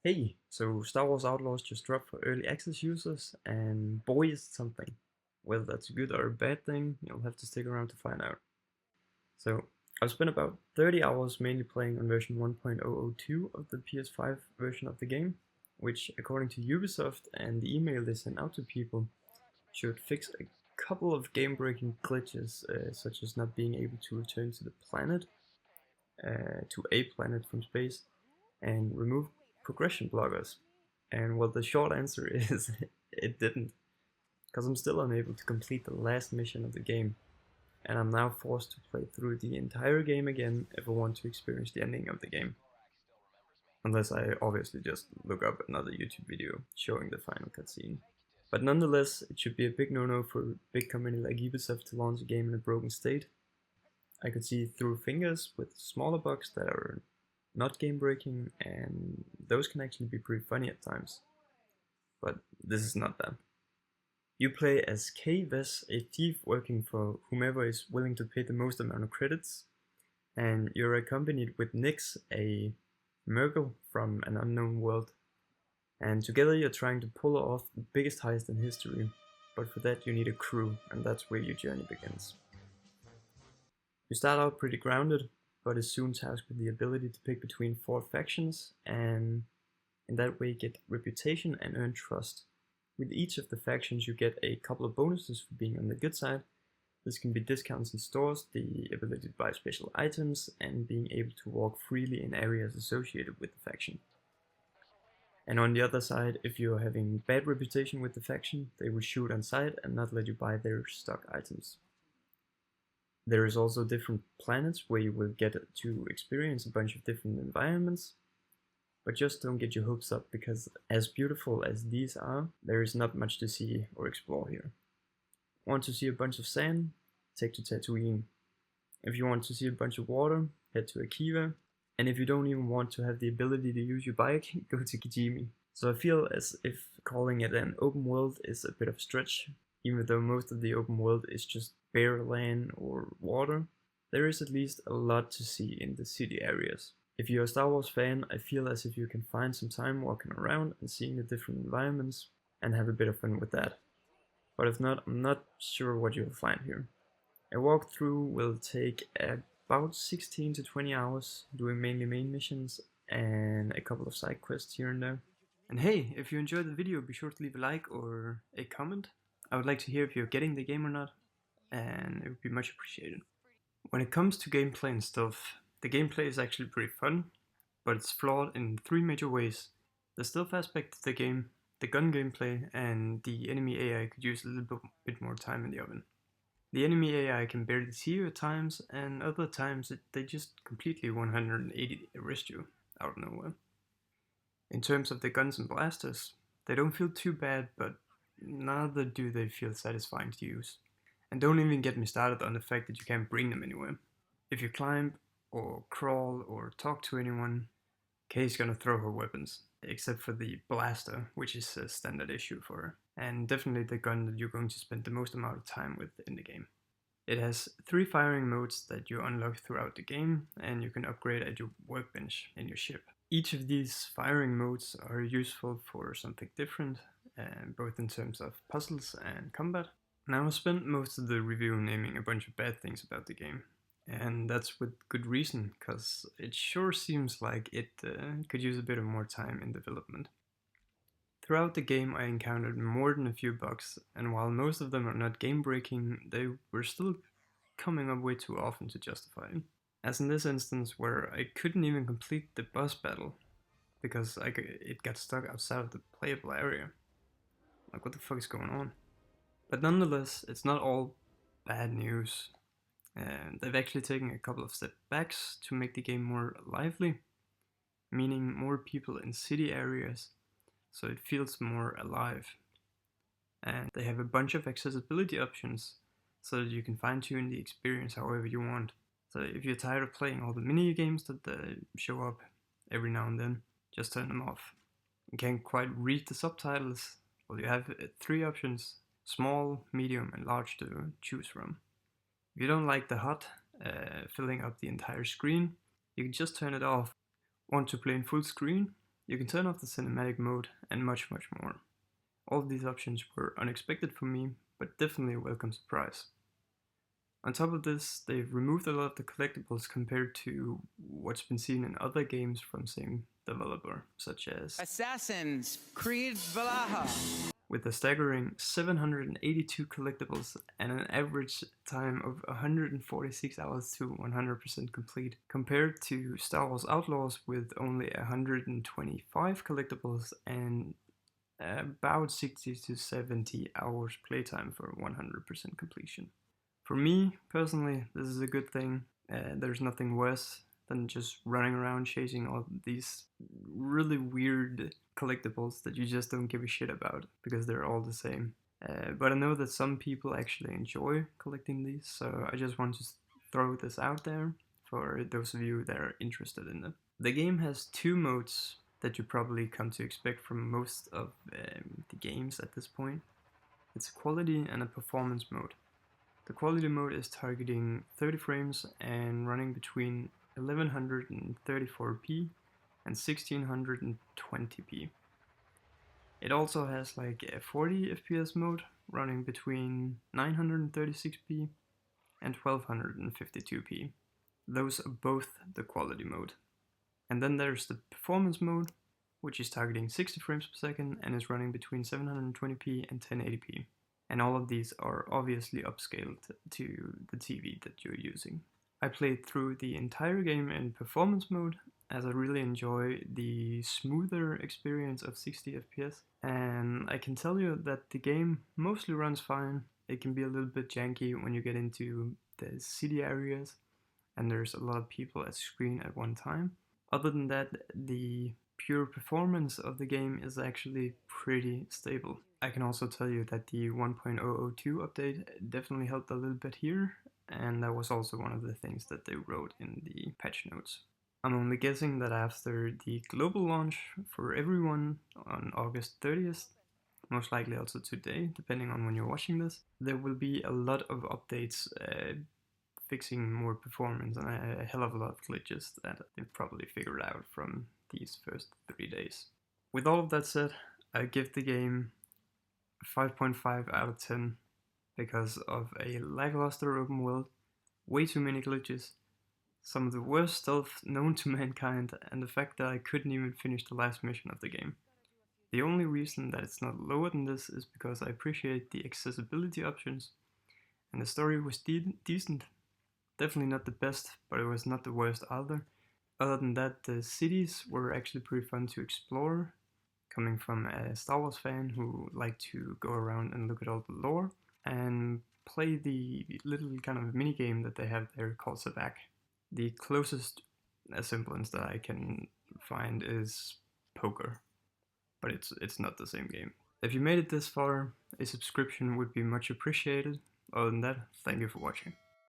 Hey, so Star Wars Outlaws just dropped for early access users, and boy is it something. Whether that's a good or a bad thing, you'll have to stick around to find out. So, I've spent about 30 hours mainly playing on version 1.002 of the PS5 version of the game, which, according to Ubisoft and the email they sent out to people, should fix a couple of game-breaking glitches, such as not being able to return to the planet, to a planet from space, and remove progression blockers. And well, the short answer is it didn't, because I'm still unable to complete the last mission of the game, and I'm now forced to play through the entire game again if I want to experience the ending of the game. Unless I obviously just look up another YouTube video showing the final cutscene. But nonetheless, it should be a big no-no for a big company like Ubisoft to launch a game in a broken state. I could see through fingers with smaller bugs that are not game breaking, and those can actually be pretty funny at times. But this is not that. You play as Kay Vess, a thief working for whomever is willing to pay the most amount of credits, and you're accompanied with Nix, a merqaal from an unknown world. And together you're trying to pull off the biggest heist in history, but for that you need a crew, and that's where your journey begins. You start out pretty grounded, but is soon tasked with the ability to pick between 4 factions, and in that way get reputation and earn trust. With each of the factions you get a couple of bonuses for being on the good side. This can be discounts in stores, the ability to buy special items, and being able to walk freely in areas associated with the faction. And on the other side, if you're having bad reputation with the faction, they will shoot on sight and not let you buy their stock items. There is also different planets where you will get to experience a bunch of different environments, but just don't get your hopes up, because as beautiful as these are, there is not much to see or explore here. Want to see a bunch of sand? Take to Tatooine. If you want to see a bunch of water, head to Akiva. And if you don't even want to have the ability to use your bike, go to Kijimi. So I feel as if calling it an open world is a bit of a stretch, even though most of the open world is just bare land or water. There is at least a lot to see in the city areas. If you're a Star Wars fan, I feel as if you can find some time walking around and seeing the different environments and have a bit of fun with that. But if not, I'm not sure what you'll find here. A walkthrough will take about 16 to 20 hours, doing mainly main missions and a couple of side quests here and there. And hey, if you enjoyed the video, be sure to leave a like or a comment. I would like to hear if you're getting the game or not, and it would be much appreciated. When it comes to gameplay and stuff, the gameplay is actually pretty fun, but it's flawed in 3 major ways. The stealth aspect of the game, the gun gameplay, and the enemy AI could use a little bit more time in the oven. The enemy AI can barely see you at times, and other times they just completely 180 arrest you out of nowhere. In terms of the guns and blasters, they don't feel too bad, but neither do they feel satisfying to use. And don't even get me started on the fact that you can't bring them anywhere. If you climb, or crawl, or talk to anyone, Kay's gonna throw her weapons, except for the blaster, which is a standard issue for her, and definitely the gun that you're going to spend the most amount of time with in the game. It has 3 firing modes that you unlock throughout the game, and you can upgrade at your workbench in your ship. Each of these firing modes are useful for something different, both in terms of puzzles and combat. Now I spent most of the review naming a bunch of bad things about the game, and that's with good reason, because it sure seems like it could use a bit of more time in development. Throughout the game I encountered more than a few bugs, and while most of them are not game breaking, they were still coming up way too often to justify it. As in this instance where I couldn't even complete the boss battle because it got stuck outside of the playable area. Like, what the fuck is going on? But nonetheless, it's not all bad news. They've actually taken a couple of step backs to make the game more lively, meaning more people in city areas, so it feels more alive. And they have a bunch of accessibility options so that you can fine-tune the experience however you want. So if you're tired of playing all the mini games that show up every now and then, just turn them off. You can't quite read the subtitles. Well, you have 3 options: small, medium, and large to choose from. If you don't like the HUD filling up the entire screen, you can just turn it off. Want to play in full screen? You can turn off the cinematic mode and much more. All of these options were unexpected for me, but definitely a welcome surprise. On top of this, they've removed a lot of the collectibles compared to what's been seen in other games from same developer, such as Assassin's Creed Valhalla, with a staggering 782 collectibles and an average time of 146 hours to 100% complete, compared to Star Wars Outlaws with only 125 collectibles and about 60 to 70 hours playtime for 100% completion. For me, personally, this is a good thing. There's nothing worse than just running around chasing all these really weird collectibles that you just don't give a shit about because they're all the same. But I know that some people actually enjoy collecting these, so I just want to throw this out there for those of you that are interested in it. The game has two modes that you probably come to expect from most of the games at this point. It's a quality and a performance mode. The quality mode is targeting 30 frames and running between 1134p and 1620p. It also has like a 40 FPS mode running between 936p and 1252p. Those are both the quality mode. And then there's the performance mode, which is targeting 60 frames per second and is running between 720p and 1080p. And all of these are obviously upscaled to the TV that you're using. I played through the entire game in performance mode, as I really enjoy the smoother experience of 60 FPS, and I can tell you that the game mostly runs fine. It can be a little bit janky when you get into the city areas and there's a lot of people at screen at one time. Other than that, the pure performance of the game is actually pretty stable. I can also tell you that the 1.002 update definitely helped a little bit here, and that was also one of the things that they wrote in the patch notes. I'm only guessing that after the global launch for everyone on August 30th, most likely also today, depending on when you're watching this, there will be a lot of updates fixing more performance and a hell of a lot of glitches that they've probably figured out from these first 3 days. With all of that said, I give the game 5.5 out of 10 because of a lackluster open world, way too many glitches, some of the worst stealth known to mankind, and the fact that I couldn't even finish the last mission of the game. The only reason that it's not lower than this is because I appreciate the accessibility options, and the story was decent. Definitely not the best, but it was not the worst either. Other than that, the cities were actually pretty fun to explore, coming from a Star Wars fan who liked to go around and look at all the lore, and play the little kind of mini game that they have there called Sabak. The closest semblance that I can find is poker, but it's not the same game. If you made it this far, a subscription would be much appreciated. Other than that, thank you for watching.